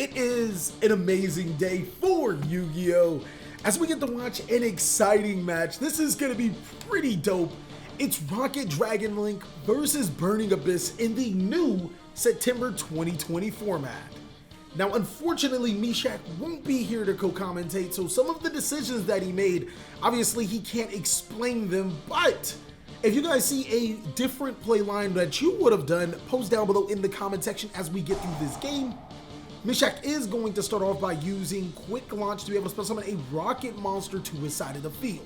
It is an amazing day for Yu-Gi-Oh! As we get to watch an exciting match. This is going to be pretty dope. It's Rokket Dragon Link versus Burning Abyss in the new September 2020 format. Now, unfortunately, Meshach won't be here to co-commentate, so some of the decisions that he made, obviously he can't explain them, but if you guys see a different play line that you would have done, post down below in the comment section as we get through this game. Meshach is going to start off by using Quick Launch to be able to spell summon a Rokket monster to his side of the field.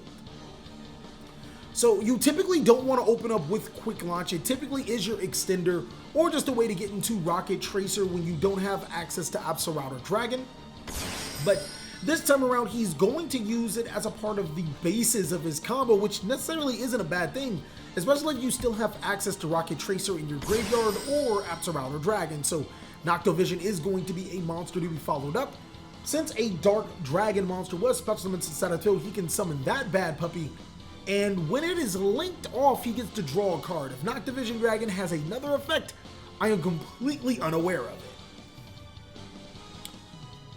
So you typically don't want to open up with Quick Launch. It typically is your extender or just a way to get into Rokket Tracer when you don't have access to Absolute or Dragon. But this time around, he's going to use it as a part of the basis of his combo, which necessarily isn't a bad thing, especially if you still have access to Rokket Tracer in your graveyard or Absolute or Dragon. So Noctovision is going to be a monster to be followed up. Since a Dark Dragon monster was special summoned to the field, he can summon that bad puppy. And when it is linked off, he gets to draw a card. If Noctovision Dragon has another effect, I am completely unaware of it.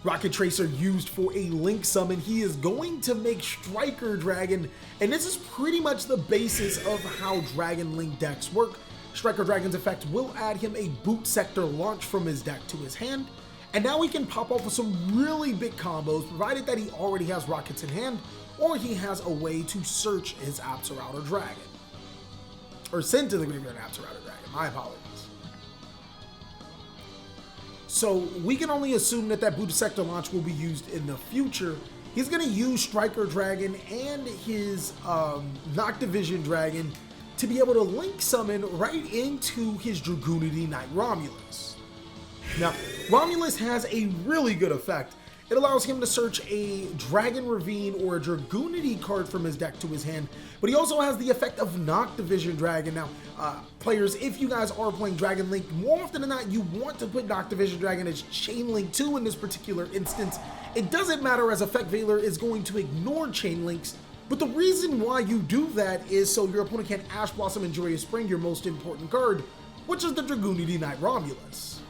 Rokket Tracer used for a link summon. He is going to make Striker Dragon, and this is pretty much the basis of how Dragon Link decks work. Striker Dragon's effect will add him a Boot Sector launch from his deck to his hand, and now he can pop off with some really big combos, provided that he already has Rockets in hand, or he has a way to search his Absolute or Dragon. Or send to the graveyard Absolute or Dragon, my apologies. So we can only assume that that Boot Sector launch will be used in the future. He's going to use Striker Dragon and his Noctovision Dragon to be able to link summon right into his Dragoonity Knight Romulus. Now, Romulus has a really good effect. It allows him to search a Dragon Ravine or a Dragoonity card from his deck to his hand, but he also has the effect of Noctovision Dragon. Now, players, if you guys are playing Dragon Link, more often than not, you want to put Noctovision Dragon as Chain Link 2 in this particular instance. It doesn't matter, as Effect Veiler is going to ignore Chain Links, but the reason why you do that is so your opponent can Ash Blossom and Joyous Spring your most important card, which is the Dragoonity Knight Romulus.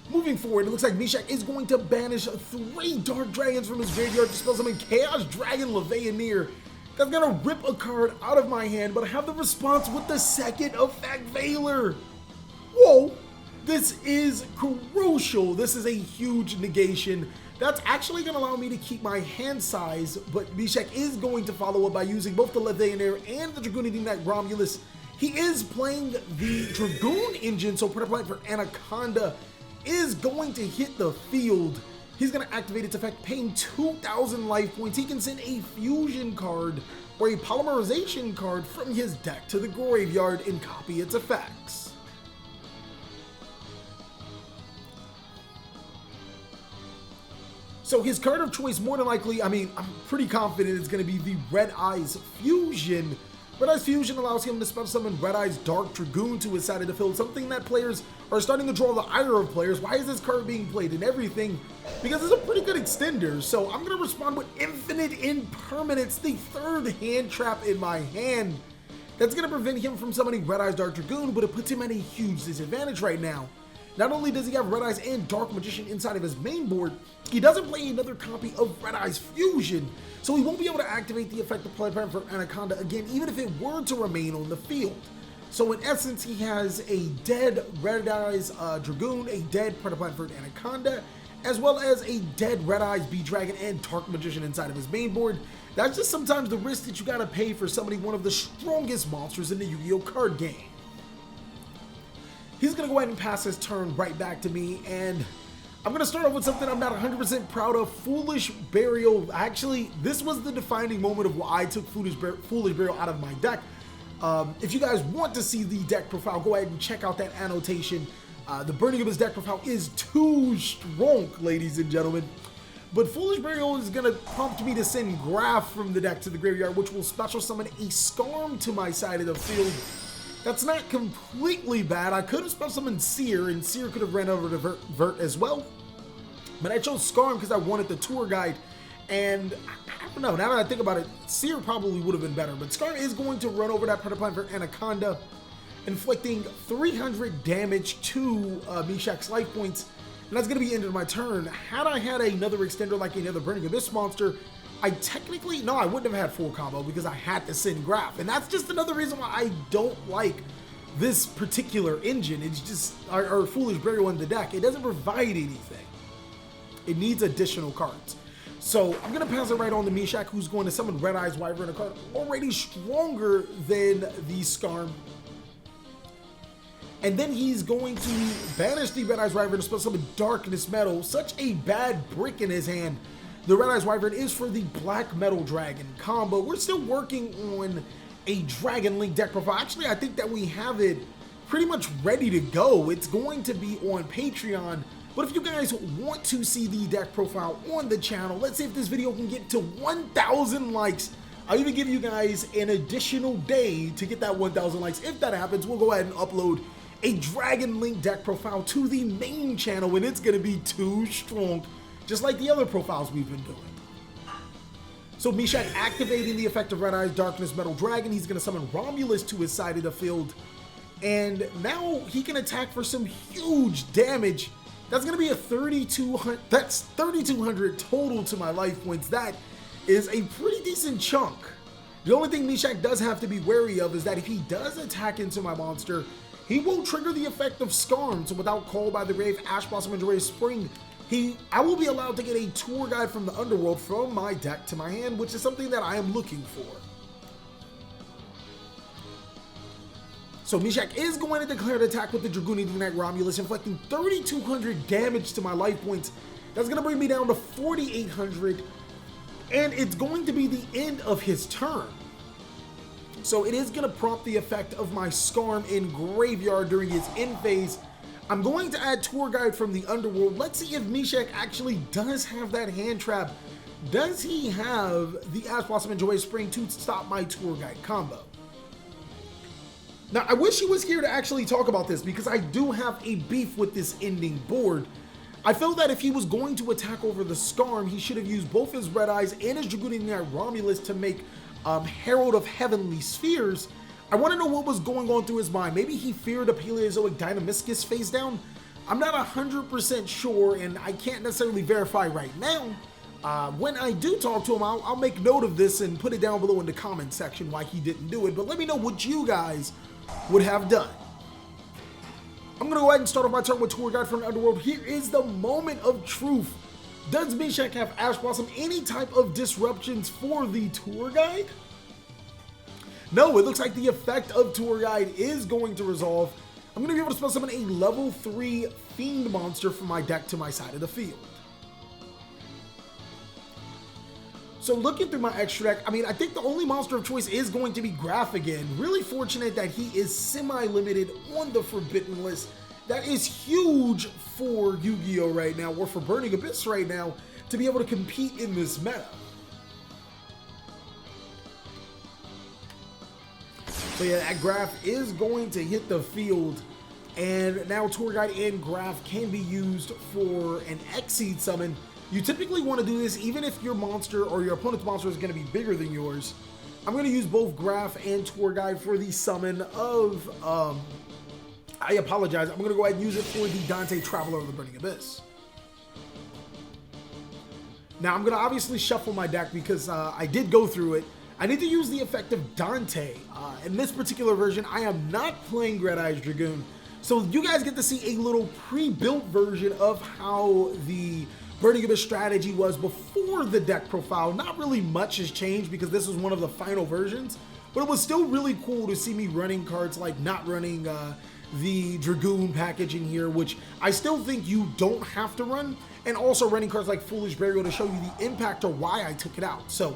Moving forward, it looks like Meshach is going to banish 3 Dark Dragons from his graveyard to spell summon Chaos Dragon Leveoneer. That's gonna rip a card out of my hand, but I have the response with the second Effect Veiler. Whoa, this is crucial. This is a huge negation. That's actually going to allow me to keep my hand size, but Meshach is going to follow up by using both the Leveoneer and the Dragoonity Knight Romulus. He is playing the Dragoon engine, so Protoplant for Anaconda is going to hit the field. He's going to activate its effect, paying 2,000 life points. He can send a fusion card or a polymerization card from his deck to the graveyard and copy its effects. So his card of choice, more than likely, I'm pretty confident it's going to be the Red Eyes Fusion. Red Eyes Fusion allows him to spell summon Red Eyes Dark Dragoon to his side of the field, something that players are starting to draw the ire of players. Why is this card being played and everything? Because it's a pretty good extender, so I'm going to respond with Infinite Impermanence, the third hand trap in my hand. That's going to prevent him from summoning Red Eyes Dark Dragoon, but it puts him at a huge disadvantage right now. Not only does he have Red Eyes and Dark Magician inside of his main board, he doesn't play another copy of Red Eyes Fusion, so he won't be able to activate the effect of Protoplant for Anaconda again, even if it were to remain on the field. So in essence, he has a dead Red Eyes Dragoon, a dead Protoplant for Anaconda, as well as a dead Red Eyes B-Dragon and Dark Magician inside of his main board. That's just sometimes the risk that you gotta pay for summoning one of the strongest monsters in the Yu-Gi-Oh! Card game. He's going to go ahead and pass his turn right back to me, and I'm going to start off with something I'm not 100% proud of, Foolish Burial. Actually, this was the defining moment of why I took Foolish Burial out of my deck. If you guys want to see the deck profile, go ahead and check out that annotation. The Burning Abyss deck profile is too strong, ladies and gentlemen. But Foolish Burial is going to prompt me to send Graph from the deck to the graveyard, which will special summon a Skarm to my side of the field. That's not completely bad. I could have special summoned Seer, and Seer could have ran over to Vert as well. But I chose Skarm because I wanted the tour guide. And I don't know, now that I think about it, Seer probably would have been better. But Skarm is going to run over that Protoplant for Anaconda. inflicting 300 damage to Meshach's life points, and that's going to be the end of my turn. Had I had another extender like another Burning Abyss monster, I wouldn't have had full combo because I had to send Graph, and that's just another reason why I don't like this particular engine. It's just, or Foolish Burial in the deck. It doesn't provide anything. It needs additional cards. So I'm going to pass it right on to Meshach, who's going to summon Red Eyes Wyvern, a card already stronger than the Skarm. And then he's going to banish the Red Eyes Wyvern to spell summon Darkness Metal. Such a bad brick in his hand. The Red Eyes Wyvern is for the Black Metal Dragon combo. We're still working on a Dragon Link deck profile. Actually, I think that we have it pretty much ready to go. It's going to be on Patreon. But if you guys want to see the deck profile on the channel, let's see if this video can get to 1,000 likes. I'll even give you guys an additional day to get that 1,000 likes. If that happens, we'll go ahead and upload a Dragon Link deck profile to the main channel, and it's going to be too strong, just like the other profiles we've been doing. So Meshach activating the effect of Red Eyes Darkness Metal Dragon. He's going to summon Romulus to his side of the field, and now he can attack for some huge damage. That's going to be a 3,200. That's 3,200 total to my life points. That is a pretty decent chunk. The only thing Meshach does have to be wary of is that if he does attack into my monster, he will trigger the effect of Skarm. So without Call by the Grave, Ash Blossom, and Joyous Spring, I will be allowed to get a tour guide from the Underworld from my deck to my hand, which is something that I am looking for. So Meshach is going to declare an attack with the Dragooning Ignite Romulus, inflicting 3,200 damage to my life points. That's going to bring me down to 4,800, and it's going to be the end of his turn. So it is going to prompt the effect of my Skarm in Graveyard during his end phase. I'm going to add Tour Guide from the Underworld. Let's see if Meshach actually does have that hand trap. Does he have the Ash Blossom and Joyous Spring to stop my Tour Guide combo? Now, I wish he was here to actually talk about this because I do have a beef with this ending board. I feel that if he was going to attack over the Skarm, he should have used both his Red Eyes and his Dragooning Ignite Romulus to make Herald of Heavenly Spheres. I want to know what was going on through his mind. Maybe he feared a Paleozoic Dynamiscus face down. I'm not 100% sure, and I can't necessarily verify right now. When I do talk to him, I'll make note of this and put it down below in the comment section why he didn't do it. But let me know what you guys would have done. I'm going to go ahead and start off my turn with Tour Guide from the Underworld. Here is the moment of truth. Does Meshach have Ash Blossom? Any type of disruptions for the Tour Guide? No, it looks like the effect of Tour Guide is going to resolve. I'm going to be able to spell summon a level 3 Fiend monster from my deck to my side of the field. So looking through my extra deck, I think the only monster of choice is going to be Graph again. Really fortunate that he is semi-limited on the Forbidden list. That is huge for Yu-Gi-Oh! Right now, or for Burning Abyss right now, to be able to compete in this meta. So yeah, that Graph is going to hit the field, and now Tour Guide and Graph can be used for an Exceed summon. You typically want to do this even if your monster or your opponent's monster is going to be bigger than yours. I'm going to use both Graph and Tour Guide for the summon of, I apologize, I'm going to go ahead and use it for the Dante Traveler of the Burning Abyss. Now I'm going to obviously shuffle my deck because I did go through it. I need to use the effect of Dante. In this particular version, I am not playing Red Eyes Dragoon. So you guys get to see a little pre-built version of how the Burning Abyss strategy was before the deck profile. Not really much has changed because this was one of the final versions, but it was still really cool to see me running cards like not running the Dragoon package in here, which I still think you don't have to run, and also running cards like Foolish Burial to show you the impact or why I took it out. So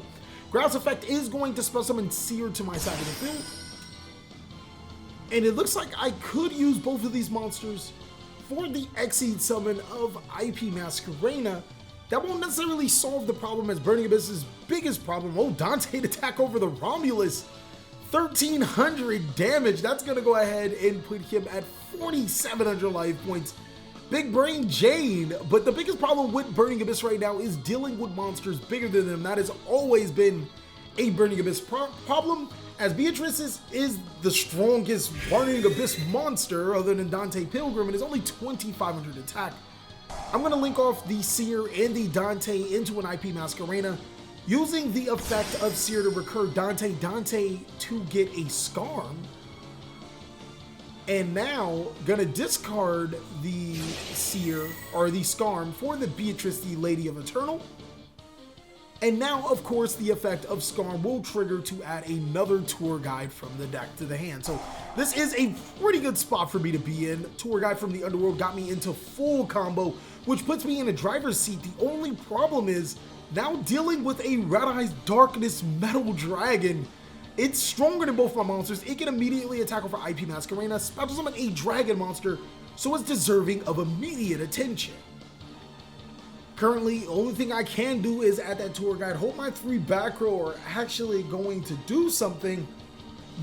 Grouse Effect is going to spell summon Seer to my side of the field, and it looks like I could use both of these monsters for the Exceed summon of IP Masquerena. That won't necessarily solve the problem as Burning Abyss's biggest problem. Oh, Dante to attack over the Romulus. 1,300 damage. That's going to go ahead and put him at 4,700 life points. Big Brain Jane. But the biggest problem with Burning Abyss right now is dealing with monsters bigger than them. That has always been a Burning Abyss problem. as Beatrice is the strongest Burning Abyss monster other than Dante Pilgrim and is only 2,500 attack. I'm going to link off the Seer and the Dante into an IP Masquerena, using the effect of Seer to recur Dante to get a Scarm. And now, gonna discard the Seer, or the Scarm, for the Beatrice, the Lady of Eternal. And now, of course, the effect of Scarm will trigger to add another Tour Guide from the deck to the hand. So this is a pretty good spot for me to be in. Tour Guide from the Underworld got me into full combo, which puts me in a driver's seat. The only problem is, now dealing with a Red Eyes Darkness Metal Dragon. It's stronger than both my monsters. It can immediately attack over IP Masquerena, special summon a dragon monster, so it's deserving of immediate attention. Currently, the only thing I can do is add that Tour Guide, hope my 3 back row are actually going to do something.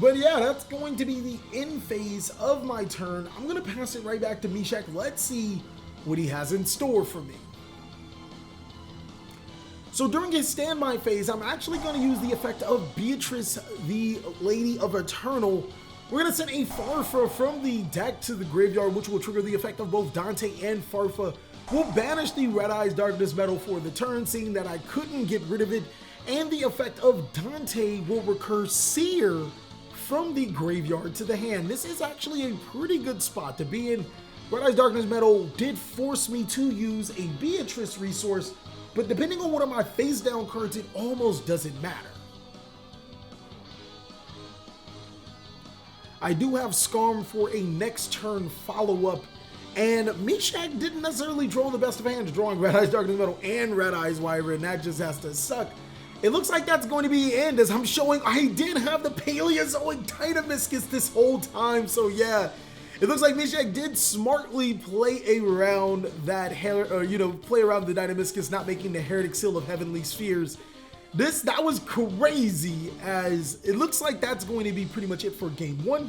But yeah, that's going to be the end phase of my turn. I'm going to pass it right back to Meshach. Let's see what he has in store for me. So during his standby phase, I'm actually going to use the effect of Beatrice, the Lady of Eternal. We're going to send a Farfa from the deck to the graveyard, which will trigger the effect of both Dante and Farfa. We'll banish the Red Eyes Darkness Metal for the turn, seeing that I couldn't get rid of it. And the effect of Dante will recur Seer from the graveyard to the hand. This is actually a pretty good spot to be in. Red Eyes Darkness Metal did force me to use a Beatrice resource, but depending on one of my face down cards, it almost doesn't matter. I do have Scarm for a next turn follow-up, and Meshach didn't necessarily draw the best of hands, drawing Red Eyes Darkness Metal and Red Eyes Wyvern, and that just has to suck. It looks like that's going to be the end, as I'm showing I did have the Paleozoic Dynamiscus this whole time, so yeah. It looks like Meshach did smartly play around that, play around the Dynamiscus, not making the Heretic Seal of Heavenly Spheres. That was crazy, as it looks like that's going to be pretty much it for game 1.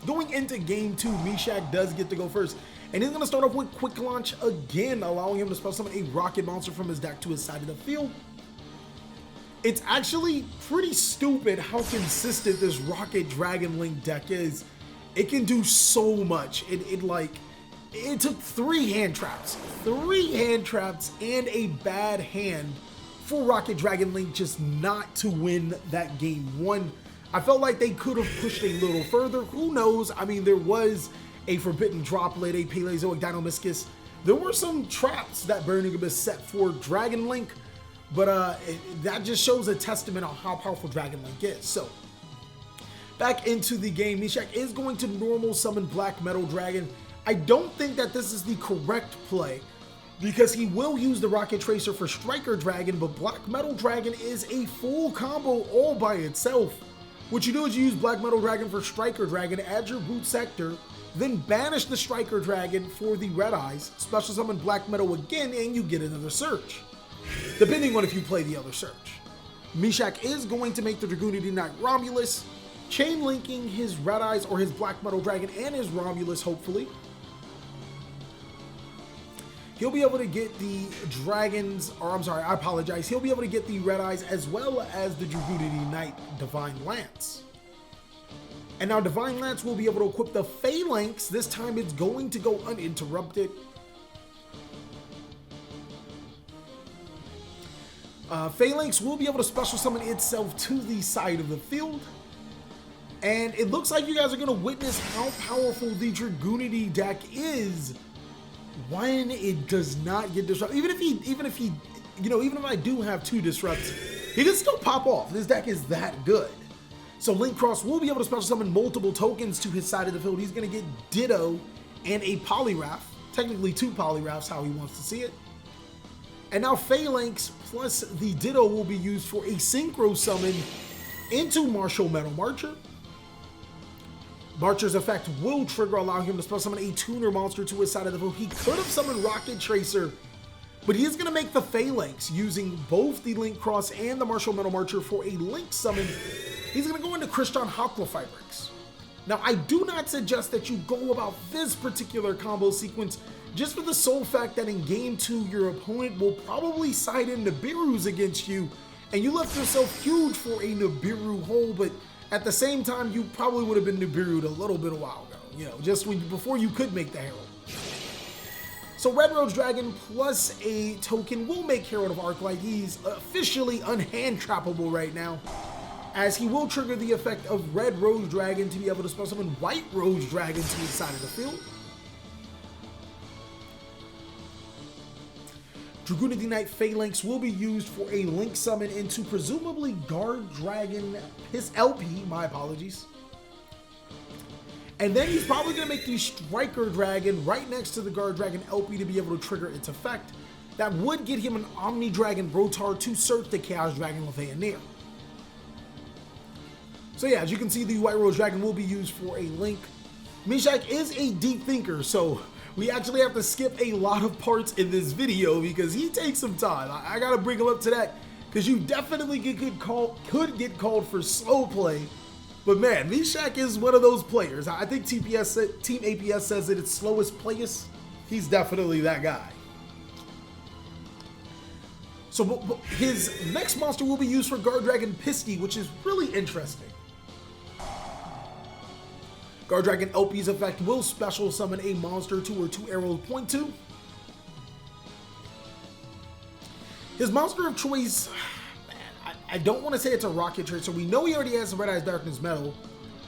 Going into game 2, Meshach does get to go first, and he's going to start off with Quick Launch again, allowing him to spell summon a Rokket monster from his deck to his side of the field. It's actually pretty stupid how consistent this Rokket Dragon Link deck is. It can do so much. It took 3 hand traps and a bad hand for Rokket Dragon Link just not to win that game 1. I felt like they could have pushed a little further. Who knows? I mean, there was a Forbidden Droplet, a Paleozoic Dynamiscus. There were some traps that Burning Abyss set for Dragon Link, but that just shows a testament on how powerful Dragon Link is. So, back into the game, Meshach is going to normal summon Black Metal Dragon. I don't think that this is the correct play, because he will use the Rokket Tracer for Striker Dragon, but Black Metal Dragon is a full combo all by itself. What you do is you use Black Metal Dragon for Striker Dragon, add your Root Sector, then banish the Striker Dragon for the Red Eyes, special summon Black Metal again, and you get another search, depending on if you play the other search. Meshach is going to make the Dragoonity Knight Romulus, chain linking his Red Eyes or his Black Metal Dragon and his Romulus, hopefully. He'll be able to get the dragons, or I'm sorry, I apologize. He'll be able to get the Red Eyes as well as the Dragoonity Knight Divine Lance. And now Divine Lance will be able to equip the Phalanx. This time it's going to go uninterrupted. Phalanx will be able to special summon itself to the side of the field. And it looks like you guys are going to witness how powerful the Dragoonity deck is when it does not get disrupted. Even if I do have 2 disrupts, he can still pop off. This deck is that good. So Link Cross will be able to special summon multiple tokens to his side of the field. He's going to get Ditto and a Poliwrath, technically 2 Poliwraths, how he wants to see it. And now Phalanx plus the Ditto will be used for a Synchro Summon into Martial Metal Marcher. Marcher's effect will trigger, allowing him to special summon a tuner monster to his side of the field. He could have summoned Rokket Tracer, but he is going to make the Phalanx using both the Link Cross and the Martial Metal Marcher for a Link summon. He's going to go into Christian Hacklefibrix. Now, I do not suggest that you go about this particular combo sequence just for the sole fact that in game 2, your opponent will probably side in Nibiru's against you, and you left yourself huge for a Nibiru hole, but At the same time, you probably would have been Nibiru'd a little bit a while ago, you know, just before you could make the Herald. So Red Roach Dragon plus a token will make Herald of Arclight. He's officially unhand-trappable right now, as he will trigger the effect of Red Roach Dragon to be able to spell summon White Roach Dragon to his side of the field. Dragoonity Knight Phalanx will be used for a link summon into presumably Guard Dragon LP, my apologies. And then he's probably going to make the Striker Dragon right next to the Guard Dragon LP to be able to trigger its effect. That would get him an Omni Dragon Brotar to search the Chaos Dragon Levianeer. So yeah, as you can see, the White Rose Dragon will be used for a link. Meshach is a deep thinker, so we actually have to skip a lot of parts in this video because he takes some time. I gotta bring him up to that because you definitely could get called for slow play. But man, Meshach is one of those players. I think Team APS says that it's slowest players. He's definitely that guy. So his next monster will be used for Guard Dragon Pisty, which is really interesting. Guard Dragon LP's effect will special summon a monster to where 2 arrows point to. His monster of choice, man, I don't want to say it's a Rokket Tracer. We know he already has the Red Eyes Darkness Metal.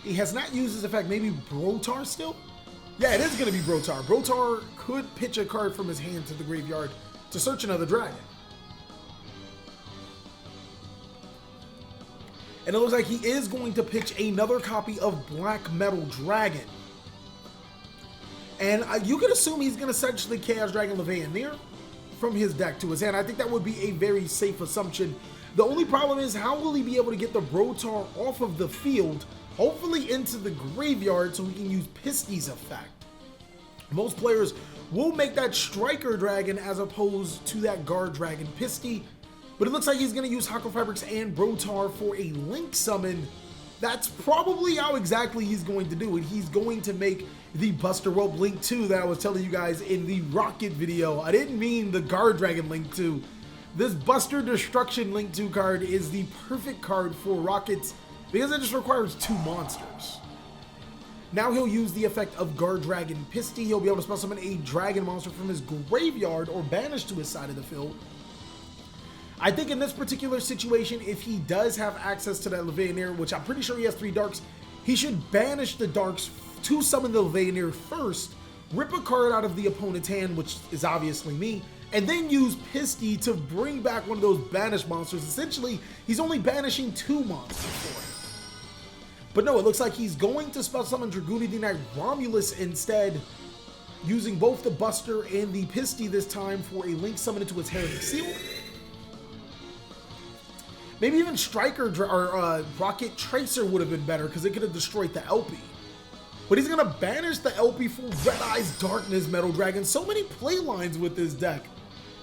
He has not used his effect. Maybe Brotar still? Yeah, it is going to be Brotar. Brotar could pitch a card from his hand to the graveyard to search another dragon. And it looks like he is going to pitch another copy of Black Metal Dragon. And you could assume he's going to search the Chaos Dragon Levianeer from his deck to his hand. I think that would be a very safe assumption. The only problem is, how will he be able to get the Brotar off of the field, hopefully into the graveyard, so he can use Pisty's effect? Most players will make that Striker Dragon as opposed to that Guard Dragon Pisty. But it looks like he's going to use Hako Fabrics and Brotar for a link summon. That's probably how exactly he's going to do it. He's going to make the Buster Rope Link 2 that I was telling you guys in the Rokket video. I didn't mean the Guard Dragon Link 2. This Buster Destruction Link 2 card is the perfect card for Rockets because it just requires 2 monsters. Now he'll use the effect of Guard Dragon Pisty. He'll be able to spell summon a dragon monster from his graveyard or banish to his side of the field. I think in this particular situation, if he does have access to that Levianeer, which I'm pretty sure he has 3 darks, he should banish the darks to summon the Levianeer first, rip a card out of the opponent's hand, which is obviously me, and then use Pisty to bring back one of those banished monsters. Essentially, he's only banishing 2 monsters for it. But no, it looks like he's going to spell summon Dragoonity Knight Romulus instead, using both the Buster and the Pisty this time for a link summon into its Heretic Seal. Maybe even Striker or Rokket Tracer would have been better because it could have destroyed the LP. But he's going to banish the LP for Red Eyes Darkness Metal Dragon. So many play lines with this deck.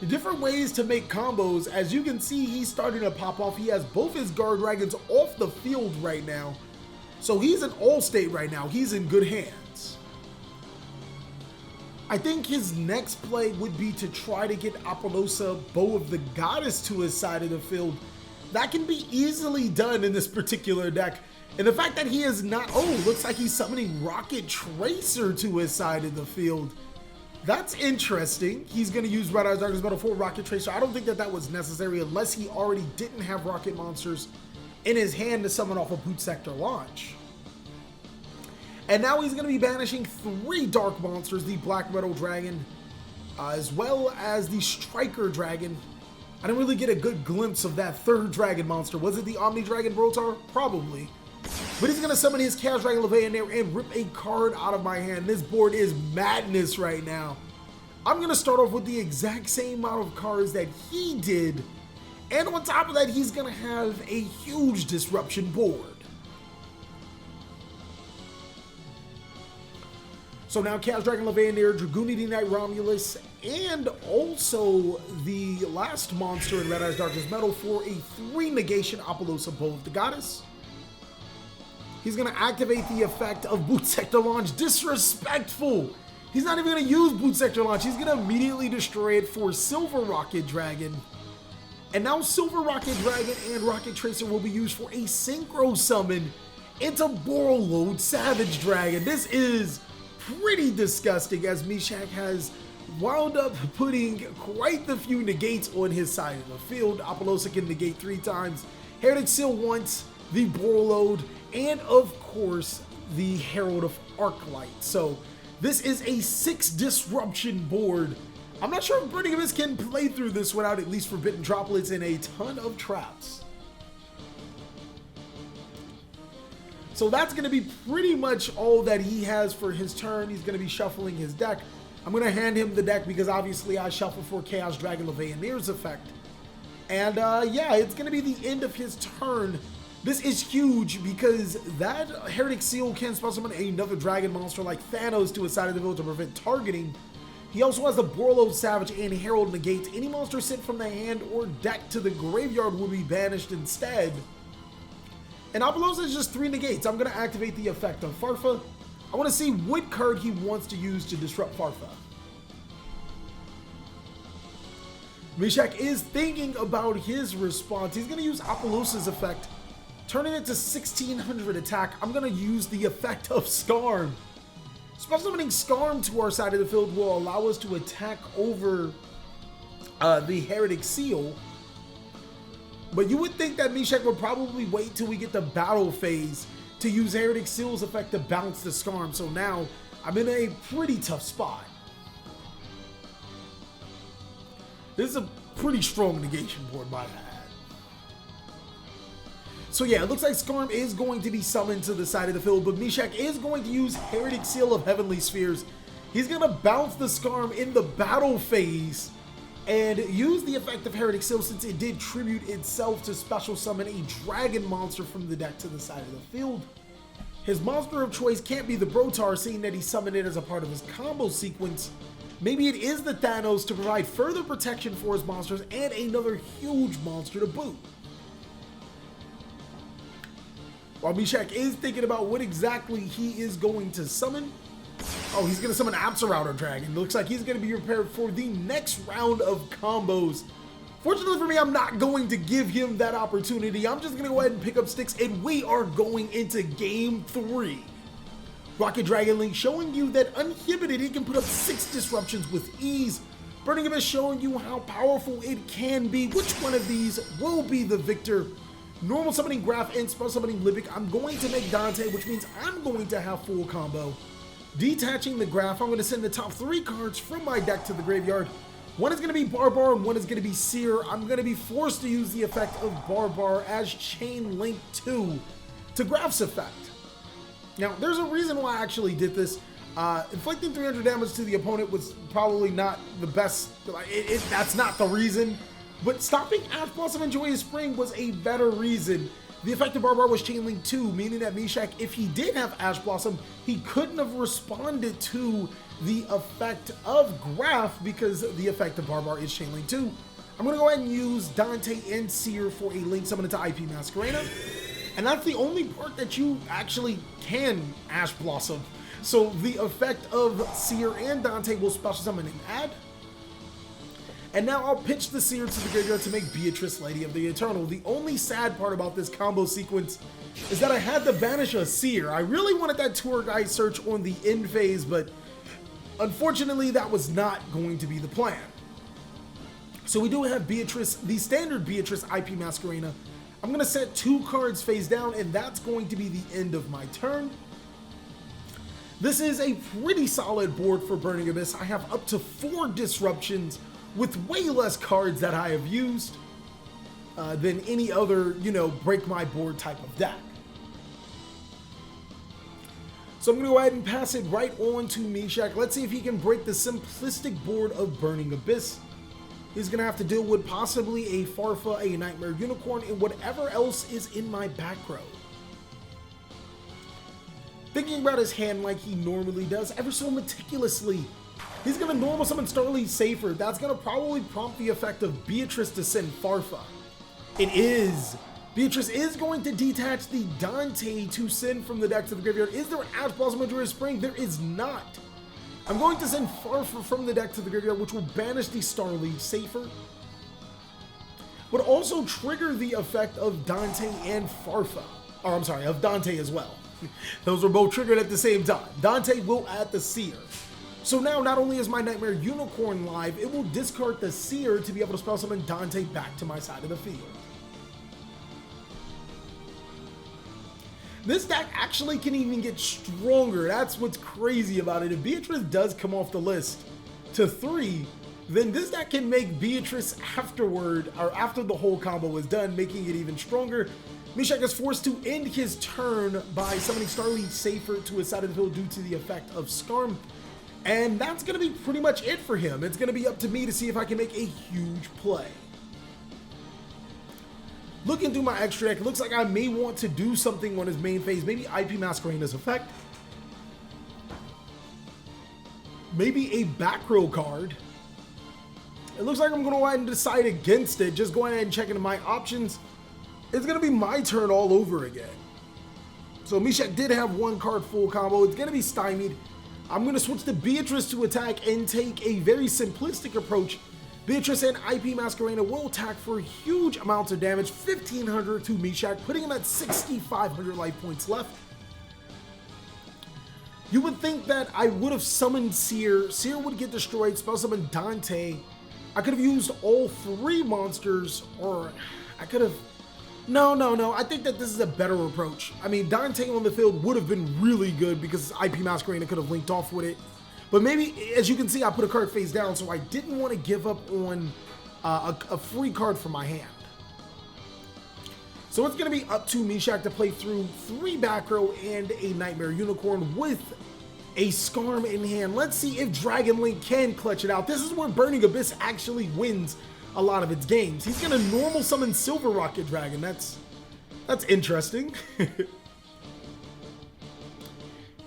Different ways to make combos. As you can see, he's starting to pop off. He has both his Guard Dragons off the field right now. So he's in all state right now. He's in good hands. I think his next play would be to try to get Apollosa, Bow of the Goddess, to his side of the field. That can be easily done in this particular deck. And the fact that he is not, looks like he's summoning Rokket Tracer to his side of the field. That's interesting. He's going to use Red Eyes Darkness Metal for Rokket Tracer. I don't think that was necessary unless he already didn't have Rokket monsters in his hand to summon off a Boot Sector launch. And now he's going to be banishing 3 dark monsters, the Black Metal Dragon, as well as the Striker Dragon. I didn't really get a good glimpse of that 3rd dragon monster. Was it the Omni Dragon Brotar? Probably. But he's going to summon his Chaos Dragon Levianeer and rip a card out of my hand. This board is madness right now. I'm going to start off with the exact same amount of cards that he did. And on top of that, he's going to have a huge disruption board. So now Chaos Dragon Levianeer, Dragoonity Knight Romulus, and also the last monster in Red Eyes Darkness Metal for a 3 negation Apollosa, Bow of the Goddess. He's going to activate the effect of Boot Sector Launch. Disrespectful! He's not even going to use Boot Sector Launch. He's going to immediately destroy it for Silver Rokket Dragon. And now Silver Rokket Dragon and Rokket Tracer will be used for a Synchro Summon into Borreload Savage Dragon. This is pretty disgusting, as Meshach has wound up putting quite the few negates on his side of the field. Apollosa can negate 3 times, Heretic Seal once, the Borreload, and of course the Herald of Arclight. So this is a 6 disruption board. I'm not sure if Burning Abyss can play through this without at least Forbidden Droplets and a ton of traps. So that's going to be pretty much all that he has for his turn. He's going to be shuffling his deck. I'm going to hand him the deck because obviously I shuffle for Chaos Dragon Levianeer's effect. And yeah, it's going to be the end of his turn. This is huge because that Heretic Seal can spell summon another dragon monster like Thanos to his side of the field to prevent targeting. He also has the Borreload Savage and Herald negates. Any monster sent from the hand or deck to the graveyard will be banished instead. And Apollosa is just 3 negates. I'm going to activate the effect of Farfa. I want to see what card he wants to use to disrupt Farfa. Meshach is thinking about his response. He's going to use Apollosa's effect, turning it to 1600 attack. I'm going to use the effect of Skarm. Special summoning Skarm to our side of the field will allow us to attack over the Heretic Seal. But you would think that Meshach would probably wait till we get the battle phase to use Heretic Seal's effect to bounce the Skarm. So now I'm in a pretty tough spot. This is a pretty strong negation board by that. So yeah, it looks like Skarm is going to be summoned to the side of the field, but Meshach is going to use Heretic Seal of Heavenly Spheres. He's going to bounce the Skarm in the battle phase and use the effect of Heretic Seal since it did tribute itself to special summon a dragon monster from the deck to the side of the field. His monster of choice can't be the Brotar, seeing that he summoned it as a part of his combo sequence. Maybe it is the Thanos to provide further protection for his monsters and another huge monster to boot. While Meshach is thinking about what exactly he is going to summon. Oh, he's going to summon Absorouter Dragon. Looks like he's going to be prepared for the next round of combos. Fortunately for me, I'm not going to give him that opportunity. I'm just going to go ahead and pick up sticks, and we are going into Game 3. Rokket Dragon Link showing you that uninhibited, he can put up 6 disruptions with ease. Burning Abyss showing you how powerful it can be. Which one of these will be the victor? Normal summoning Graph and special summoning Libic. I'm going to make Dante, which means I'm going to have full combo. Detaching the Graph, I'm going to send the top 3 cards from my deck to the graveyard. One is going to be Barbar and one is going to be Seer. I'm going to be forced to use the effect of Barbar as Chain Link 2 to Graph's effect. Now, there's a reason why I actually did this. Inflicting 300 damage to the opponent was probably not the best. That's not the reason. But stopping Ash Blossom and Joyous Spring was a better reason. The effect of Barbar was Chain Link 2, meaning that Meshach, if he did have Ash Blossom, he couldn't have responded to the effect of Graph because the effect of Barbar is Chain Link 2. I'm going to go ahead and use Dante and Seer for a Link summon into IP Masquerena. And that's the only part that you actually can Ash Blossom. So the effect of Seer and Dante will special summon and add. And now I'll pitch the Seer to the graveyard to make Beatrice Lady of the Eternal. The only sad part about this combo sequence is that I had to banish a Seer. I really wanted that Tour Guide search on the end phase, but unfortunately that was not going to be the plan. So we do have Beatrice, the standard Beatrice IP Masquerena. I'm going to set 2 cards face down, and that's going to be the end of my turn. This is a pretty solid board for Burning Abyss. I have up to 4 disruptions with way less cards that I have used than any other, break my board type of deck. So I'm going to go ahead and pass it right on to Meshach. Let's see if he can break the simplistic board of Burning Abyss. He's going to have to deal with possibly a Farfa, a Nightmare Unicorn, and whatever else is in my back row. Thinking about his hand like he normally does, ever so meticulously, he's going to normal summon Starly Safer. That's going to probably prompt the effect of Beatrice to send Farfa. It is. Beatrice is going to detach the Dante to send from the deck to the graveyard. Is there an Ash Blossom or Joyous Spring? There is not. I'm going to send Farfa from the deck to the graveyard, which will banish the Starly Safer, but also trigger the effect of Dante and Farfa. or I'm sorry, of Dante as well. Those were both triggered at the same time. Dante will add the Seer. So now, not only is my Nightmare Unicorn live, it will discard the Seer to be able to spell summon Dante back to my side of the field. This deck actually can even get stronger. That's what's crazy about it. If Beatrice does come off the list to 3, then this deck can make Beatrice afterward, or after the whole combo is done, making it even stronger. Meshach is forced to end his turn by summoning Starly Safer to his side of the field due to the effect of Skarm. And that's going to be pretty much it for him. It's going to be up to me to see if I can make a huge play. Looking through my extra deck, it looks like I may want to do something on his main phase. Maybe IP Masquerade's effect. Maybe a back row card. It looks like I'm going to go ahead and decide against it. Just going ahead and checking my options. It's going to be my turn all over again. So Meshach did have one card full combo. It's going to be stymied. I'm going to switch to Beatrice to attack and take a very simplistic approach. Beatrice and IP Masquerade will attack for huge amounts of damage, 1,500 to Meshach, putting him at 6,500 life points left. You would think that I would have summoned Seer. Seer would get destroyed, spell summon Dante. I could have used all 3 monsters, or I could have... No. I think that this is a better approach. I mean, Dante on the field would have been really good because IP Masquerade could have linked off with it. But maybe, as you can see, I put a card face down, so I didn't want to give up on a free card from my hand. So it's going to be up to Meshach to play through 3 back row and a Nightmare Unicorn with a Skarm in hand. Let's see if Dragon Link can clutch it out. This is where Burning Abyss actually wins a lot of its games. He's going to normal summon Silver Rocket Dragon. That's interesting.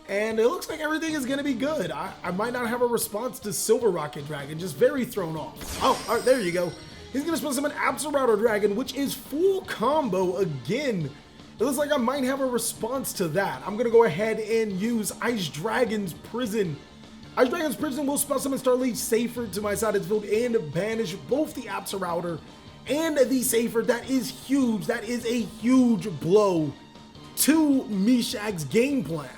And it looks like everything is going to be good. I might not have a response to Silver Rocket Dragon, just very thrown off. Oh, all right, there you go. He's going to spell summon Absolrouter Dragon, which is full combo again. It looks like I might have a response to that. I'm going to go ahead and use Ice Dragon's Prison. Ice Dragon's Prison will spell summon Starly Safer to my side of the field and banish both the Absolrouter and the Safer. That is huge. That is a huge blow to Meshach's game plan.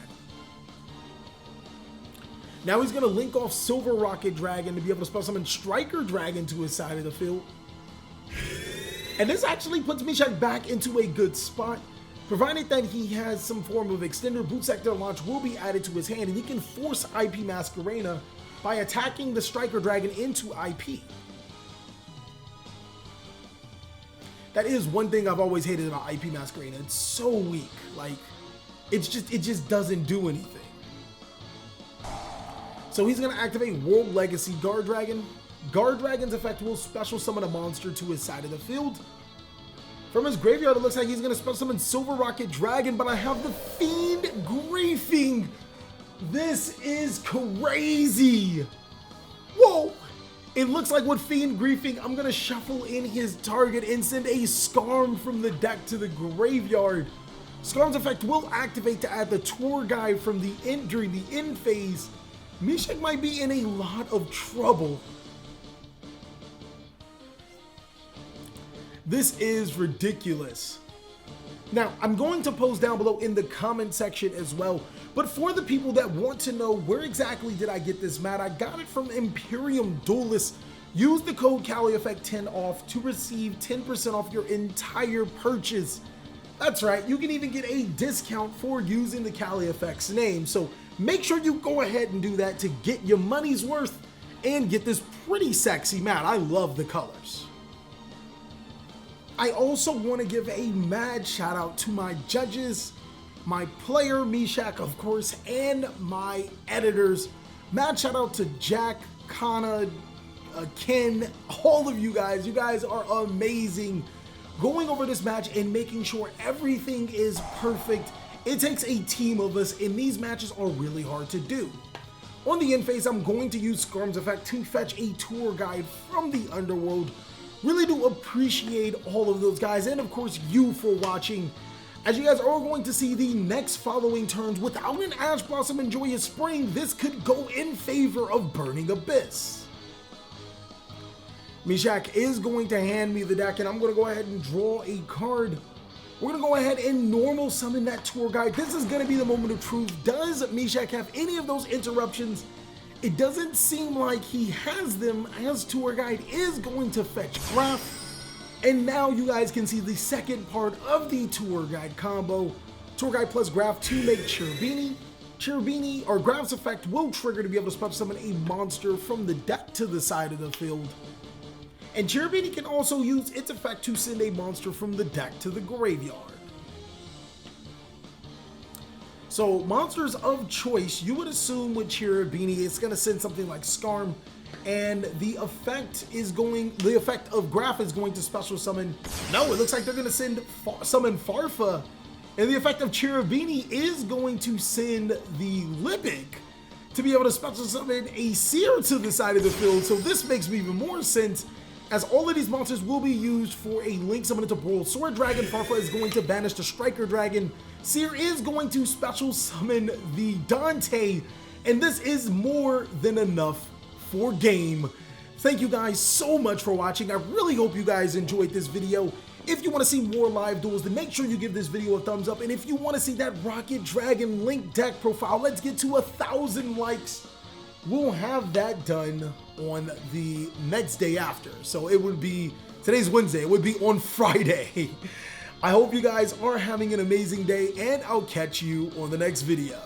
Now he's going to link off Silver Rocket Dragon to be able to spell summon Striker Dragon to his side of the field. And this actually puts Meshach back into a good spot. Provided that he has some form of extender, Boot Sector Launch will be added to his hand, and he can force IP Masquerena by attacking the Striker Dragon into IP. That is one thing I've always hated about IP Masquerena. It's so weak. Like, it just doesn't do anything. So he's going to activate World Legacy Guard Dragon. Guard Dragon's effect will special summon a monster to his side of the field. From his graveyard, it looks like he's going to special summon Silver Rocket Dragon, but I have the Fiend Griefing. This is crazy. Whoa. It looks like with Fiend Griefing, I'm going to shuffle in his target and send a Skarm from the deck to the graveyard. Skarm's effect will activate to add the tour guide from the end during the end phase. Meshach might be in a lot of trouble. This is ridiculous. Now, I'm going to post down below in the comment section as well, but for the people that want to know where exactly did I get this mat, I got it from Imperium Duelist. Use the code CaliEffect 10 off to receive 10% off your entire purchase. That's right, you can even get a discount for using the CaliEffect's name, so make sure you go ahead and do that to get your money's worth and get this pretty sexy mat. I love the colors. I also want to give a mad shout out to my judges, my player Meshach, of course, and my editors. Mad shout out to Jack, Kana, Ken, all of you guys. You guys are amazing. Going over this match and making sure everything is perfect. It takes a team of us, and these matches are really hard to do. On the end phase, I'm going to use Skarm's effect to fetch a tour guide from the underworld. Really do appreciate all of those guys, and of course you for watching. As you guys are going to see the next following turns, without an Ash Blossom and Joyous Spring, this could go in favor of Burning Abyss. Meshach is going to hand me the deck, and I'm going to go ahead and draw a card. We're gonna go ahead and normal summon that tour guide. This is gonna be the moment of truth. Does Meshach have any of those interruptions? It doesn't seem like he has them, as tour guide is going to fetch Graph. And now you guys can see the second part of the tour guide combo. Tour guide plus Graph to make Cherubini. Cherubini, or Graph's effect, will trigger to be able to special summon a monster from the deck to the side of the field. And Cherubini can also use its effect to send a monster from the deck to the graveyard. So monsters of choice, you would assume with Cherubini, it's going to send something like Skarm, and the effect of Graph is going to special summon. No, it looks like they're going to summon Farfa. And the effect of Cherubini is going to send the Libic to be able to special summon a Seer to the side of the field. So this makes me even more sense, as all of these monsters will be used for a Link summon into Brawl. Sword Dragon, Farfa is going to banish the Striker Dragon. Seer is going to special summon the Dante. And this is more than enough for game. Thank you guys so much for watching. I really hope you guys enjoyed this video. If you want to see more live duels, then make sure you give this video a thumbs up. And if you want to see that Rokket Dragon Link deck profile, let's get to 1,000 likes. We'll have that done on the next day after. So it would be, today's Wednesday, it would be on Friday. I hope you guys are having an amazing day, and I'll catch you on the next video.